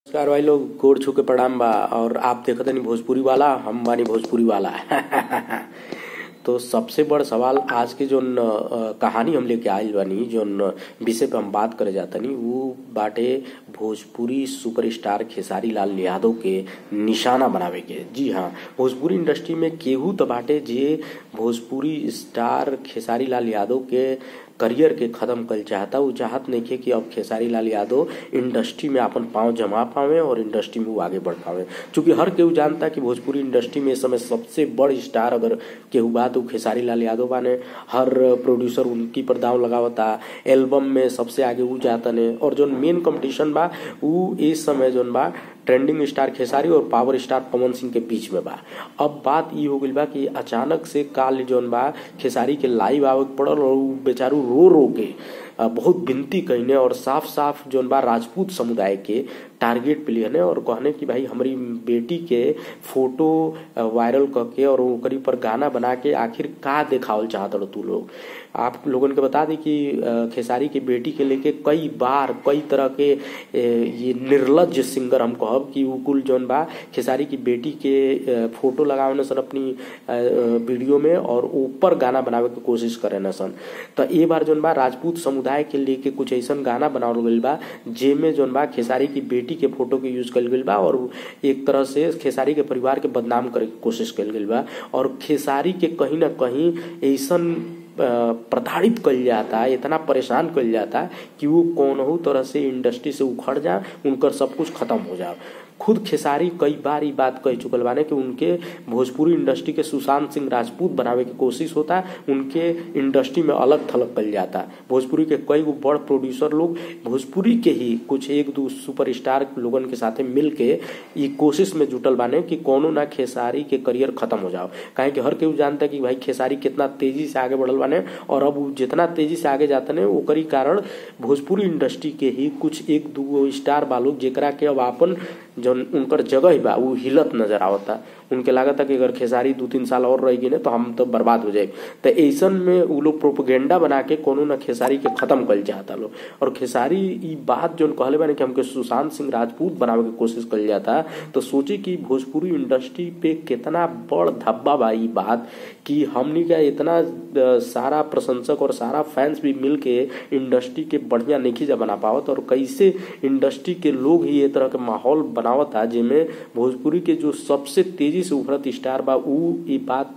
नमस्कार भाई लोग, गोड़ छू के प्रणाम बा। और आप देखत नहीं भोजपुरी वाला, हम बानी भोजपुरी वाला। तो सबसे बड़ सवाल आज के जोन कहानी हम लेके आइल बानी, जोन विषय पे हम बात करे जातनी वो बाटे भोजपुरी सुपरस्टार खेसारी लाल यादव के निशाना बनावे के। जी हाँ, भोजपुरी इंडस्ट्री में केहू तो बाटे जे भोजपुरी स्टार खेसारी लाल यादव के करियर के खत्म कर चाहता। वो चाहत नहीं खे कि अब खेसारी लाल यादव इंडस्ट्री में अपन पांव जमा पावे और इंडस्ट्री में वो आगे बढ़ पावे। क्योंकि हर केहू जानता कि भोजपुरी इंडस्ट्री में इस समय सबसे बड़ स्टार अगर केहू बात वो खेसारी लाल यादव बाने। हर प्रोड्यूसर उनकी पर दांव लगावता, एल्बम में सबसे आगे वो जाता ने। और जो मेन कंपटीशन बा वो इस समय जोन बा ट्रेंडिंग स्टार खेसारी और पावर स्टार पवन सिंह के बीच में बा। अब बात ई हो गई बा कि अचानक से काल जोन बा खेसारी के लाइव आवे के पड़ल और बेचारू रो रो के बहुत विनती कहने और साफ साफ जोन बा राजपूत समुदाय के टारगेट पे लिहने और कहने कि भाई हमारी बेटी के फोटो वायरल करके और ओकरी पर गाना बना के आखिर का दिखावल चाहत हो तू लोग। आप लोगन के बता दी कि खेसारी की बेटी के लेके कई बार कई तरह के ये निर्लज सिंगर हम कहब कि वो कुल जोन बा खेसारी की बेटी के फोटो लगावे सन अपनी वीडियो में और ऊपर गाना बनावे के कोशिश करे न सन। तो ये बार जोन बा राजपूत समुदाय के लेके कुछ ऐसा गाना बनावल गइल बा जेमे जोन बा खेसारी की बेटी के फोटो के यूज कल गइल बा और एक तरह से खेसारी के परिवार के बदनाम करे के कोशिश कल गइल बा। और खेसारी के कहीं ना कहीं ऐसा प्रताड़ित कल जाता, इतना परेशान कल जाता कि वो कौनहू तरह से इंडस्ट्री से उखड़ जा, उनकर सब कुछ खत्म हो जाए। खुद खेसारी कई बार ये बात कह चुकल बाने कि उनके भोजपुरी इंडस्ट्री के सुशांत सिंह राजपूत बनावे की कोशिश होता, उनके इंडस्ट्री में अलग थलग कल जाता। भोजपुरी के कई गो बड़ प्रोड्यूसर लोग भोजपुरी के ही कुछ एक दो सुपरस्टार लोगन के साथे मिल के ये कोशिश में जुटल बाने कि कोनो ना खेसारी के करियर खत्म हो जाओ। काहे कि हर केहू जानता कि भाई खेसारी कितना तेजी से आगे बढ़ल बाने और अब जितना तेजी से आगे जाते ने ओकरी कारण भोजपुरी इंडस्ट्री के ही कुछ एक दो स्टार बालोग जेकरा के अब आपन जो उनकर जगह बा वो हिलत नजर आवता। उनके लागत कि अगर खेसारी 2-3 साल और रह गई तो हम तो बर्बाद हो जाए। तो ऐसन में वो लोग प्रोपेगेंडा बना के कोनो ना खेसारी के खत्म कर चाहता लोग। और खेसारी ये बात जो कहले बाने कि हमके सुशांत सिंह राजपूत बनावे की कोशिश कर जाता, तो सोचे कि भोजपुरी इंडस्ट्री पे कितना बड़ धब्बा बा ये बात कि हमनी का इतना सारा प्रशंसक और सारा फैंस भी मिल के इंडस्ट्री के बढ़िया नहीं जा बना पावत और कैसे इंडस्ट्री के लोग ही ये तरह के माहौल बनावता जेमे भोजपुरी के जो सबसे तेजी से उभरत स्टार बा ऊ ये बात